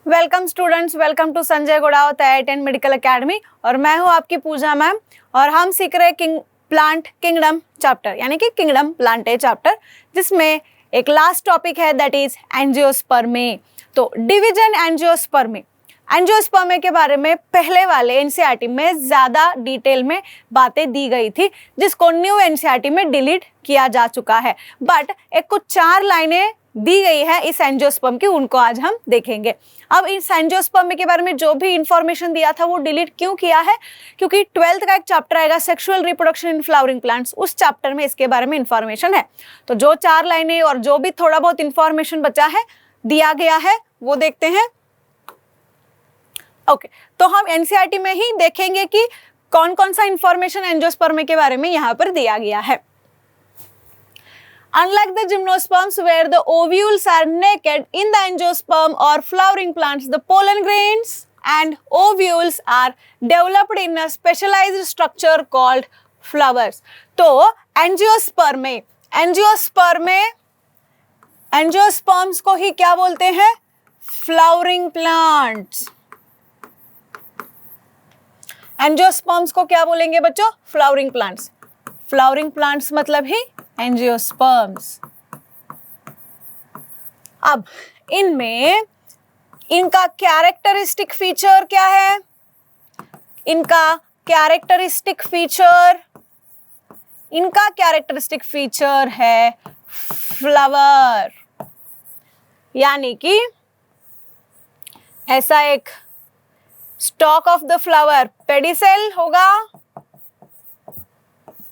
Welcome students, welcome to Sanjay Gudawat IITN medical academy. और मैं हूं आपकी पूजा मैम और हम सीख रहे प्लांट किंगडम चैप्टर यानी कि किंगडम प्लांटे चैप्टर, जिसमें एक लास्ट टॉपिक है दैट इज एंजियोस्पर्मी। तो डिवीजन एंजियोस्पर्मी, एंजियोस्पर्मी के बारे में पहले वाले एनसीईआरटी में ज़्यादा डिटेल में बातें दी गई थी, जिसको न्यू एनसीईआरटी में डिलीट किया जा चुका है। बट एक कुछ 4 लाइनें दी गई है इस एंजियोस्पर्म की, उनको आज हम देखेंगे। अब इस एंजियोस्पर्म के बारे में जो भी इंफॉर्मेशन दिया था वो डिलीट क्यों किया है? क्योंकि 12th का एक चैप्टर आएगा sexual reproduction in flowering plants, उस चैप्टर में इसके बारे में इंफॉर्मेशन है। तो जो 4 लाइनें और जो भी थोड़ा बहुत इंफॉर्मेशन बचा है दिया गया है वो देखते हैं। ओके, तो हम एनसीईआरटी में ही देखेंगे कि कौन कौन सा इंफॉर्मेशन एंजियोस्पर्म के बारे में यहाँ पर दिया गया है। Unlike the gymnosperms where the ovules are naked, in the angiosperm or flowering plants, the pollen grains and ovules are developed in a specialized structure called flowers. तो एंजियोस्पर्म्स को ही क्या बोलते हैं? Flowering plants. एंजियोस्पर्म्स को क्या बोलेंगे बच्चों? Flowering plants. Flowering plants मतलब ही एंजियोस्पर्म्स। अब इनमें इनका कैरेक्टरिस्टिक फीचर क्या है? इनका कैरेक्टरिस्टिक फीचर है फ्लावर, यानी कि ऐसा एक stock of the flower pedicel होगा,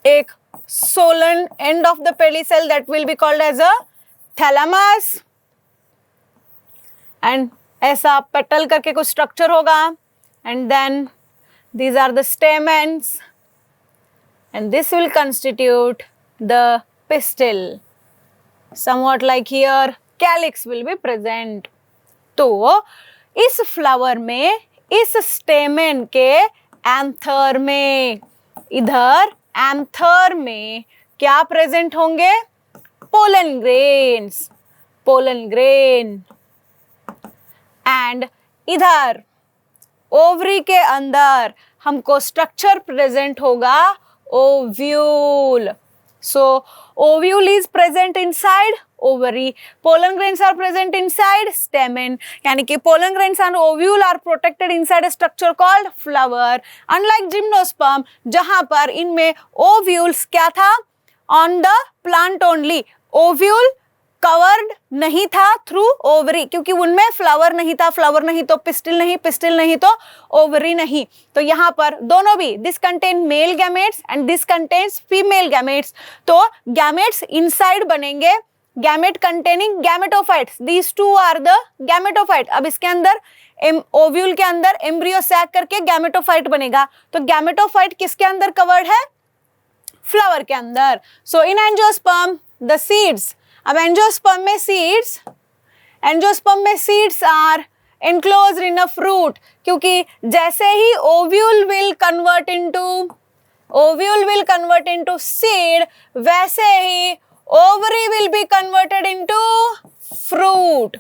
एक solen end of the pedicel that will be called as a thalamus, and ऐसा petal करके कुछ structure होगा, and then these are the stamens and this will constitute the pistil, somewhat like here calyx will be present। तो इस flower में, इस stamen के anther में, इधर एंथर में क्या प्रेजेंट होंगे? Pollen grain. एंड इधर ओवरी के अंदर हमको स्ट्रक्चर प्रेजेंट होगा ovule. So ovule is present inside ovary, pollen grains are present inside stamen, यानी कि pollen grains and ovule are protected inside a structure called flower। Unlike gymnosperm जहां पर इनमें ovules क्या था? On the plant only, ovule covered नहीं था through ovary, क्योंकि उनमें फ्लावर नहीं था, फ्लावर नहीं तो पिस्टिल नहीं, पिस्टिल नहीं तो ओवरी नहीं। तो यहाँ पर दोनों भी, this contain male gametes and this contains female gametes. तो गैमेट्स इनसाइड बनेंगे, gamete containing gametophytes, these two are the gametophyte. अब इसके अंदर ओव्यूल के अंदर एम्ब्रियो सैक करके गैमेटोफाइट बनेगा। तो गैमेटोफाइट किसके अंदर कवर्ड है? फ्लावर के अंदर। So in angiosperm the seeds, अब एंजियोस्पर्म में seeds are enclosed in a fruit, क्योंकि जैसे ही ovule will convert into seed, वैसे ही ovary will be converted into fruit।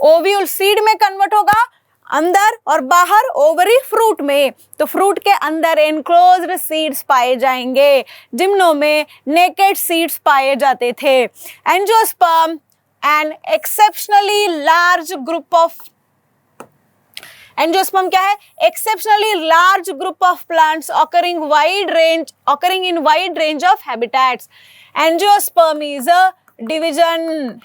Ovule seed में कन्वर्ट होगा अंदर और बाहर ओवरी फ्रूट में। तो फ्रूट के अंदर एनक्लोज्ड सीड्स पाए जाएंगे। जिम्नो में नेकेड सीड्स पाए जाते थे। Angiosperm an exceptionally large group of, angiosperm क्या है? Exceptionally large group of plants occurring in wide range of habitats। Angiosperm is a division.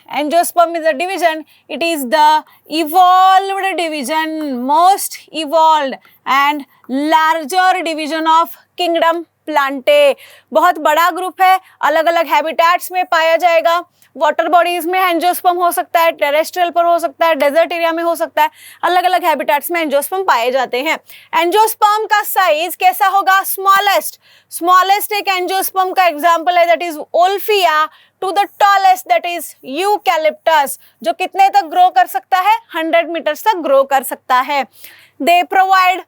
It is the evolved division, most evolved and larger division of kingdom Plantae. बहुत बड़ा group है, अलग अलग habitats में पाया जाएगा। वाटर बॉडीज में angiosperm हो सकता है, टेरेस्ट्रियल पर हो सकता है, डेजर्ट एरिया में हो सकता है, अलग अलग हैबिटेट्स में एंजियोस्पर्म पाए जाते हैं। एंजियोस्पर्म का साइज कैसा होगा? स्मॉलेस्ट एक एंजियोस्पर्म का एग्जांपल है that is Wolffia, to the tallest that is eucalyptus, जो कितने तक ग्रो कर सकता है? 100 मीटर्स तक ग्रो कर सकता है। They provide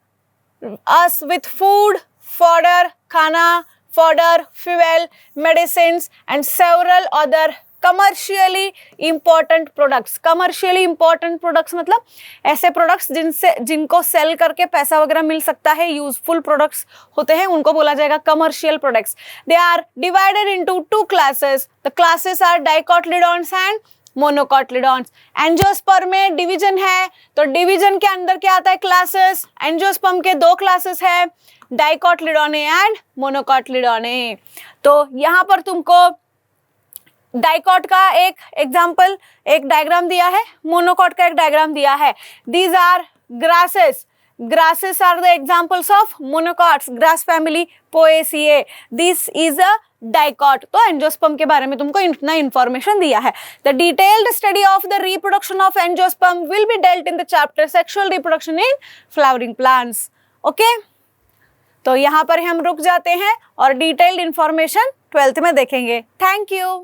us with food, fodder, khana, fodder, fuel, medicines and several other commercially important products. Commercially important products मतलब ऐसे प्रोडक्ट्स जिनको सेल करके पैसा वगैरह मिल सकता है, यूजफुल प्रोडक्ट्स होते हैं, उनको बोला जाएगा commercial products. They are divided into 2 classes. The classes are dicotyledons and monocotyledons. Angiosperm में डिवीजन है, तो डिवीजन के अंदर क्या आता है? क्लासेस। एंजियोस्पर्म के 2 क्लासेस है, डाइकोटिलेडोने एंड मोनोकोटिलेडोने। तो यहाँ पर तुमको डाइकोट का एक एग्जाम्पल, एक डायग्राम दिया है, मोनोकोट का एक डायग्राम दिया है। These are grasses. Grasses are the examples of monocots, grass family, Poaceae. This is a dicot. तो एंजियोस्पर्म के बारे में तुमको इतना इंफॉर्मेशन दिया है। The detailed study of the reproduction of angiosperm will be dealt in the chapter sexual reproduction in flowering plants. Okay? तो यहाँ पर हम रुक जाते हैं और डिटेल्ड इंफॉर्मेशन 12th में देखेंगे। Thank you.